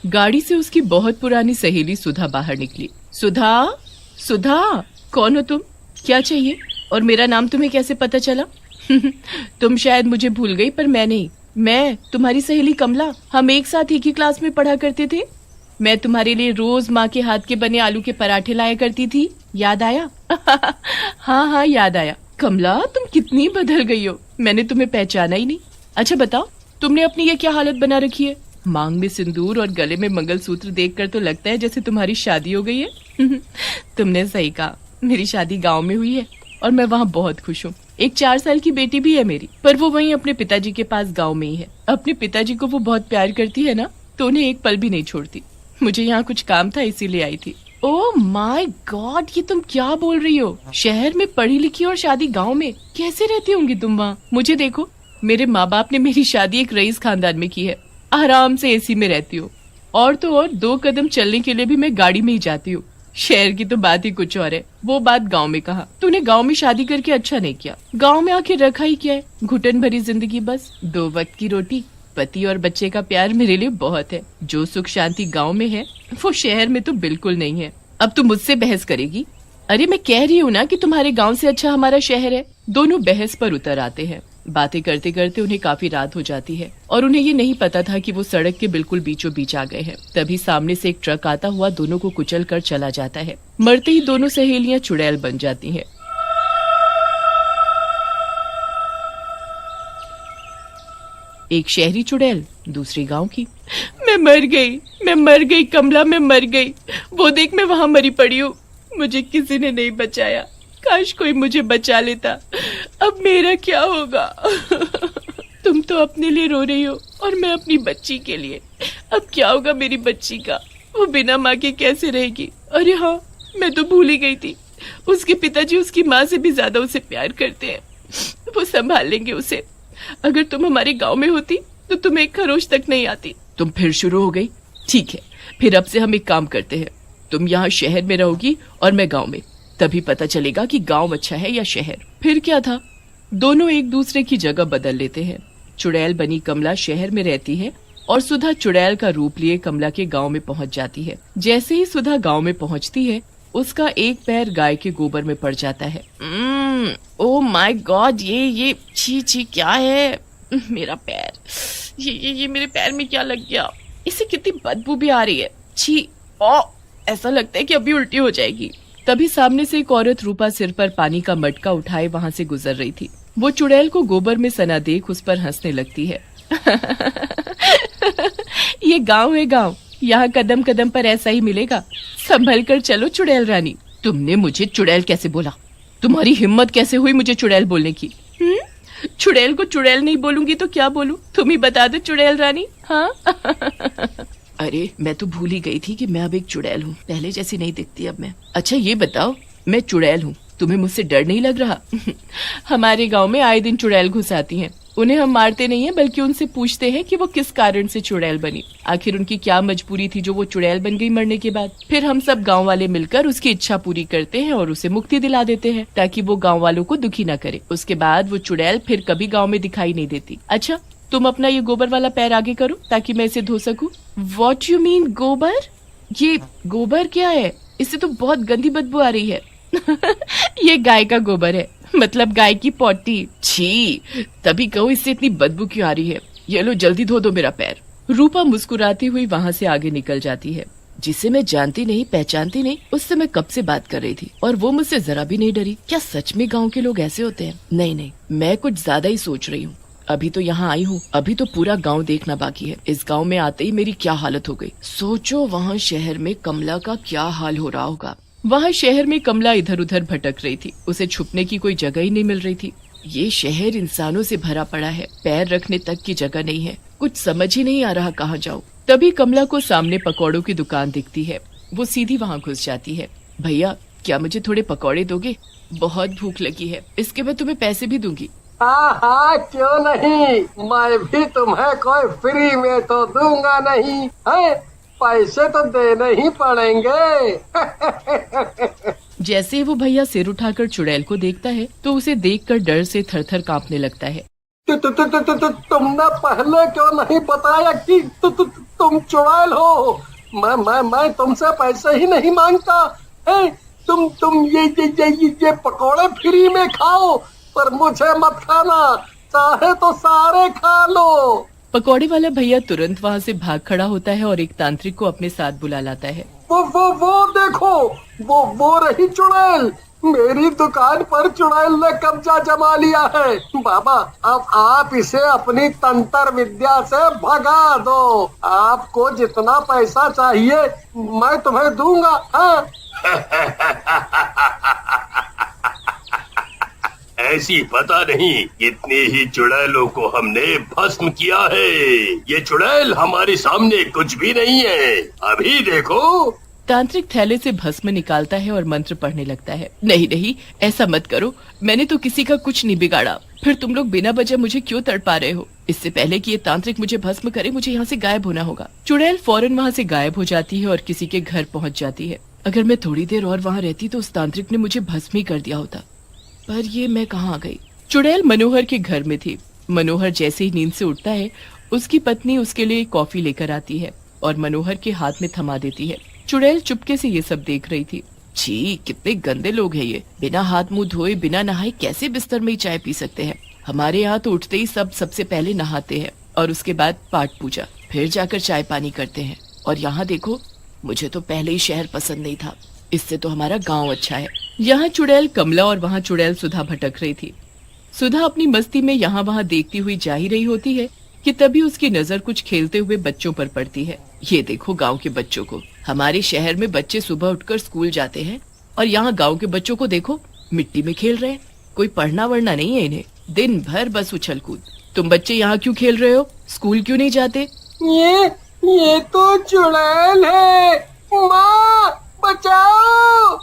गाड़ी से उसकी बहुत पुरानी सहेली सुधा बाहर निकली। सुधा, सुधा, कौन हो तुम? क्या चाहिए? और मेरा नाम तुम्हें कैसे पता चला? तुम शायद मुझे भूल गई, पर मैं नहीं। मैं तुम्हारी सहेली कमला। हम एक साथ एक ही क्लास में पढ़ा करते थे। मैं तुम्हारे लिए रोज माँ के हाथ के बने आलू के पराठे लाया करती थी। याद आया? हाँ हाँ, याद आया। कमला, तुम कितनी बदल गई हो, मैंने तुम्हें पहचाना ही नहीं। अच्छा बताओ, तुमने अपनी ये क्या हालत बना रखी है? मांग में सिंदूर और गले में मंगलसूत्र देखकर तो लगता है जैसे तुम्हारी शादी हो गई है। तुमने सही कहा, मेरी शादी गांव में हुई है और मैं वहाँ बहुत खुश हूँ। एक 4 साल की बेटी भी है मेरी, पर वो वहीं अपने पिताजी के पास गांव में ही है। अपने पिताजी को वो बहुत प्यार करती है ना, तो उन्हें एक पल भी नहीं छोड़ती। मुझे यहाँ कुछ काम था, इसीलिए आई थी। ओह माय गॉड, ये तुम क्या बोल रही हो? शहर में पढ़ी लिखी और शादी गांव में, कैसे रहती होंगी तुम वहाँ? मुझे देखो, मेरे माँ बाप ने मेरी शादी एक रईस खानदान में की है। आराम से एसी में रहती हूँ, और तो और 2 कदम चलने के लिए भी मैं गाड़ी में ही जाती हूँ। शहर की तो बात ही कुछ और है, वो बात गांव में कहा। तूने गांव में शादी करके अच्छा नहीं किया। गांव में आखिर रखा ही क्या है? घुटन भरी जिंदगी, बस 2 वक्त की रोटी, पति और बच्चे का प्यार मेरे लिए बहुत है। जो सुख शांति गांव में है वो शहर में तो बिल्कुल नहीं है। अब तू मुझसे बहस करेगी? अरे मैं कह रही हूँ ना कि तुम्हारे गांव से अच्छा हमारा शहर है। दोनों बहस पर उतर आते हैं। बातें करते करते उन्हें काफी रात हो जाती है और उन्हें ये नहीं पता था कि वो सड़क के बिल्कुल बीचों बीच आ गए हैं। तभी सामने से एक ट्रक आता हुआ दोनों को कुचल कर चला जाता है। मरते ही दोनों सहेलियां चुड़ैल बन जाती हैं। एक शहरी चुड़ैल, दूसरी गांव की। मैं मर गई कमला, मैं मर गई। वो देख, मैं वहाँ मरी पड़ी हूँ। मुझे किसी ने नहीं बचाया। काश कोई मुझे बचा लेता। अब मेरा क्या होगा? तुम तो अपने लिए रो रही हो और मैं अपनी बच्ची के लिए। अब क्या होगा मेरी बच्ची का? वो बिना माँ के कैसे रहेगी? अरे हाँ, मैं तो भूल ही गई थी। उसके पिताजी उसकी माँ से भी ज्यादा उसे प्यार करते हैं। वो संभाल लेंगे उसे। अगर तुम हमारे गांव में होती तो तुम्हें एक खरोच तक नहीं आती। तुम फिर शुरू हो गई। ठीक है, फिर अब से हम एक काम करते हैं। तुम यहाँ शहर में रहोगी और मैं गांव में। तभी पता चलेगा कि गांव अच्छा है या शहर। फिर क्या था, दोनों एक दूसरे की जगह बदल लेते हैं। चुड़ैल बनी कमला शहर में रहती है और सुधा चुड़ैल का रूप लिए कमला के गांव में पहुंच जाती है। जैसे ही सुधा गांव में पहुंचती है, उसका एक पैर गाय के गोबर में पड़ जाता है। ओह माय गॉड, ये छी क्या है? मेरा पैर, ये मेरे पैर में क्या लग गया? इससे कितनी बदबू भी आ रही है। छी, ऐसा लगता है कि अभी उल्टी हो जाएगी। तभी सामने से एक औरत रूपा सिर पर पानी का मटका उठाए वहाँ से गुजर रही थी। वो चुड़ैल को गोबर में सना देख उस पर हंसने लगती है। ये गांव है गांव, यहाँ कदम कदम पर ऐसा ही मिलेगा। संभल कर चलो चुड़ैल रानी। तुमने मुझे चुड़ैल कैसे बोला? तुम्हारी हिम्मत कैसे हुई मुझे चुड़ैल बोलने की? चुड़ैल को चुड़ैल नहीं बोलूंगी तो क्या बोलूं? तुम ही बता दो चुड़ैल रानी। हाँ। अरे मैं तो भूल ही गई थी कि मैं अब एक चुड़ैल हूँ। पहले जैसी नहीं दिखती अब मैं। अच्छा ये बताओ, मैं चुड़ैल हूँ, तुम्हें मुझसे डर नहीं लग रहा? हमारे गांव में आए दिन चुड़ैल घुस आती हैं। उन्हें हम मारते नहीं हैं, बल्कि उनसे पूछते हैं कि वो किस कारण से चुड़ैल बनी। आखिर उनकी क्या मजबूरी थी जो वो चुड़ैल बन गई मरने के बाद। फिर हम सब गांव वाले मिलकर उसकी इच्छा पूरी करते हैं और उसे मुक्ति दिला देते हैं, ताकि वो गांव वालों को दुखी न करे। उसके बाद वो चुड़ैल फिर कभी गांव में दिखाई नहीं देती। अच्छा, तुम अपना ये गोबर वाला पैर आगे करो ताकि मैं इसे धो सकूं। What you mean गोबर? ये गोबर क्या है? इससे तो बहुत गंदी बदबू आ रही है। ये गाय का गोबर है, मतलब गाय की पॉटी। छी, तभी कहूँ इससे इतनी बदबू क्यों आ रही है। ये लो जल्दी धो दो मेरा पैर। रूपा मुस्कुराती हुई वहाँ से आगे निकल जाती है। जिसे मैं जानती नहीं पहचानती नहीं, उससे मैं कब से बात कर रही थी और वो मुझसे जरा भी नहीं डरी। क्या सच में गाँव के लोग ऐसे होते हैं? नहीं, मैं कुछ ज्यादा ही सोच रही हूँ। अभी तो यहाँ आई हूँ, अभी तो पूरा गांव देखना बाकी है। इस गांव में आते ही मेरी क्या हालत हो गई। सोचो वहाँ शहर में कमला का क्या हाल हो रहा होगा। वहाँ शहर में कमला इधर उधर भटक रही थी। उसे छुपने की कोई जगह ही नहीं मिल रही थी। ये शहर इंसानों से भरा पड़ा है, पैर रखने तक की जगह नहीं है। कुछ समझ ही नहीं आ रहा कहाँ जाऊँ। तभी कमला को सामने पकौड़ों की दुकान दिखती है। वो सीधी वहाँ घुस जाती है। भैया, क्या मुझे थोड़े पकौड़े दोगे? बहुत भूख लगी है, इसके मैं तुम्हें पैसे भी दूंगी। हाँ, क्यों नहीं। मैं भी तुम्हें कोई फ्री में तो दूंगा नहीं है, पैसे तो देने ही पड़ेंगे। जैसे ही वो भैया सिर उठाकर चुड़ैल को देखता है तो उसे देखकर डर से थर थर कांपने लगता है। तुमने पहले क्यों नहीं बताया कि तुम चुड़ैल हो? मैं तुमसे पैसे ही नहीं मांगता है। तुम ये पकोड़े फ्री में खाओ, पर मुझे मत खाना, चाहे तो सारे खा लो। पकौड़े वाला भैया तुरंत वहाँ से भाग खड़ा होता है और एक तांत्रिक को अपने साथ बुला लाता है। वो देखो, वो रही चुड़ैल। मेरी दुकान पर चुड़ैल ने कब्जा जमा लिया है। बाबा, अब आप इसे अपनी तंत्र विद्या से भगा दो। आपको जितना पैसा चाहिए मैं तुम्हें दूंगा। हाँ? ऐसी पता नहीं कितने ही चुड़ैलों को हमने भस्म किया है। ये चुड़ैल हमारे सामने कुछ भी नहीं है, अभी देखो। तांत्रिक थैले से भस्म निकालता है और मंत्र पढ़ने लगता है। नहीं नहीं, ऐसा मत करो, मैंने तो किसी का कुछ नहीं बिगाड़ा। फिर तुम लोग बिना वजह मुझे क्यों तड़पा रहे हो? इससे पहले कि ये तांत्रिक मुझे भस्म करे, मुझे यहाँ से गायब होना होगा। चुड़ैल फौरन वहाँ से गायब हो जाती है और किसी के घर पहुँच जाती है। अगर मैं थोड़ी देर और वहाँ रहती तो उस तांत्रिक ने मुझे भस्म ही कर दिया होता, पर ये मैं कहाँ आ गई? चुड़ैल मनोहर के घर में थी। मनोहर जैसे ही नींद से उठता है, उसकी पत्नी उसके लिए कॉफी लेकर आती है और मनोहर के हाथ में थमा देती है। चुड़ैल चुपके से ये सब देख रही थी। छी, कितने गंदे लोग हैं ये, बिना हाथ मुंह धोए बिना नहाए कैसे बिस्तर में ही चाय पी सकते हैं? हमारे यहाँ तो उठते ही सबसे पहले नहाते हैं और उसके बाद पाठ पूजा, फिर जाकर चाय पानी करते हैं। और यहाँ देखो, मुझे तो पहले ही शहर पसंद नहीं था, इससे तो हमारा गांव अच्छा है। यहाँ चुड़ैल कमला और वहाँ चुड़ैल सुधा भटक रही थी। सुधा अपनी मस्ती में यहाँ वहाँ देखती हुई जा ही रही होती है कि तभी उसकी नजर कुछ खेलते हुए बच्चों पर पड़ती है। ये देखो गांव के बच्चों को। हमारे शहर में बच्चे सुबह उठकर स्कूल जाते हैं और यहाँ गांव के बच्चों को देखो, मिट्टी में खेल रहे हैं। कोई पढ़ना वढ़ना नहीं है इन्हें, दिन भर बस उछल कूद। तुम बच्चे यहाँ क्यों खेल रहे हो? स्कूल क्यों नहीं जाते? ये तो चुड़ैल है। माँ, बचाओ।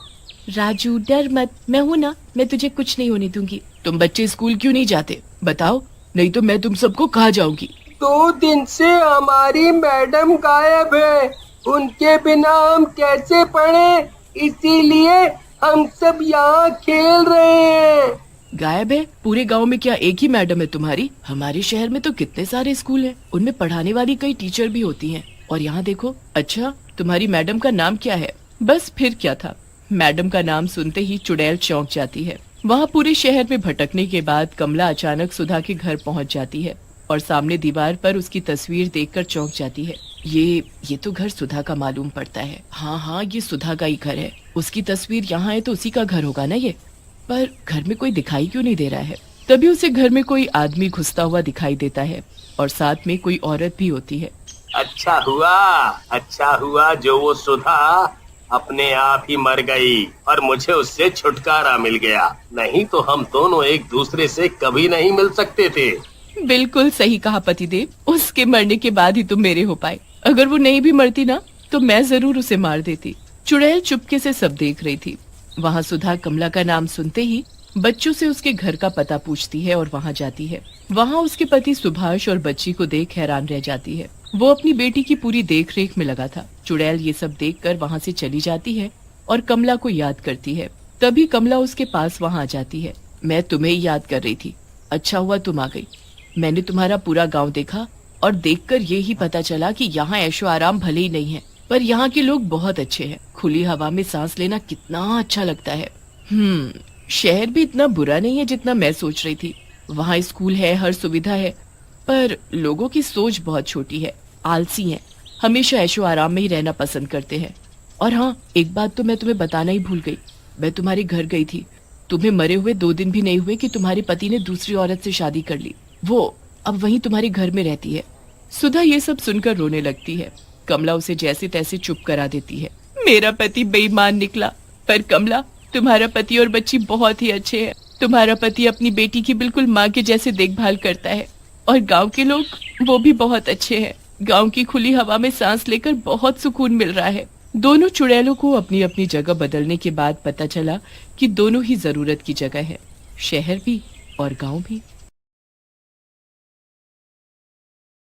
राजू डर मत, मैं हूँ ना, मैं तुझे कुछ नहीं होने दूंगी। तुम बच्चे स्कूल क्यों नहीं जाते बताओ, नहीं तो मैं तुम सबको कहाँ जाऊंगी। 2 दिन से हमारी मैडम गायब है, उनके बिना हम कैसे पढ़े, इसीलिए हम सब यहाँ खेल रहे हैं। गायब है? पूरे गांव में क्या एक ही मैडम है तुम्हारी? हमारे शहर में तो कितने सारे स्कूल हैं, उनमें पढ़ाने वाली कई टीचर भी होती हैं। और यहाँ देखो। अच्छा, तुम्हारी मैडम का नाम क्या है? बस फिर क्या था, मैडम का नाम सुनते ही चुड़ैल चौंक जाती है। वहाँ पूरे शहर में भटकने के बाद कमला अचानक सुधा के घर पहुँच जाती है और सामने दीवार पर उसकी तस्वीर देखकर चौंक जाती है। ये तो घर सुधा का मालूम पड़ता है। हाँ, ये सुधा का ही घर है। उसकी तस्वीर यहाँ है तो उसी का घर होगा ना ये। पर घर में कोई दिखाई क्यों नहीं दे रहा है? तभी उसे घर में कोई आदमी घुसता हुआ दिखाई देता है और साथ में कोई औरत भी होती है। अच्छा हुआ जो वो सुधा अपने आप ही मर गई और मुझे उससे छुटकारा मिल गया, नहीं तो हम दोनों एक दूसरे से कभी नहीं मिल सकते थे। बिल्कुल सही कहा पतिदेव, उसके मरने के बाद ही तुम मेरे हो पाए। अगर वो नहीं भी मरती ना तो मैं जरूर उसे मार देती। चुड़ैल चुपके से सब देख रही थी। वहाँ सुधा कमला का नाम सुनते ही बच्चों से उसके घर का पता पूछती है और वहाँ जाती है। वहाँ उसके पति सुभाष और बच्ची को देख हैरान रह जाती है। वो अपनी बेटी की पूरी देखरेख में लगा था। चुड़ैल ये सब देखकर वहाँ से चली जाती है और कमला को याद करती है। तभी कमला उसके पास वहाँ आ जाती है। मैं तुम्हें ही याद कर रही थी, अच्छा हुआ तुम आ गई। मैंने तुम्हारा पूरा गांव देखा और देखकर ये ही पता चला कि यहाँ ऐशो आराम भले ही नहीं है, पर यहाँ के लोग बहुत अच्छे हैं। खुली हवा में सांस लेना कितना अच्छा लगता है। शहर भी इतना बुरा नहीं है जितना मैं सोच रही थी। वहाँ स्कूल है, हर सुविधा है, पर लोगों की सोच बहुत छोटी है, आलसी हैं, हमेशा ऐशो आराम में ही रहना पसंद करते हैं। और हाँ, एक बात तो मैं तुम्हें बताना ही भूल गई। मैं तुम्हारे घर गई थी, तुम्हें मरे हुए 2 दिन भी नहीं हुए कि तुम्हारे पति ने दूसरी औरत से शादी कर ली। वो अब वहीं तुम्हारे घर में रहती है। सुधा ये सब सुनकर रोने लगती है। कमला उसे जैसे तैसे चुप करा देती है। मेरा पति बेईमान निकला, पर कमला तुम्हारा पति और बच्ची बहुत ही अच्छे हैं। तुम्हारा पति अपनी बेटी की बिल्कुल माँ के जैसे देखभाल करता है और गांव के लोग वो भी बहुत अच्छे हैं। गांव की खुली हवा में सांस लेकर बहुत सुकून मिल रहा है। दोनों चुड़ैलों को अपनी अपनी जगह बदलने के बाद पता चला कि दोनों ही जरूरत की जगह है, शहर भी और गांव भी।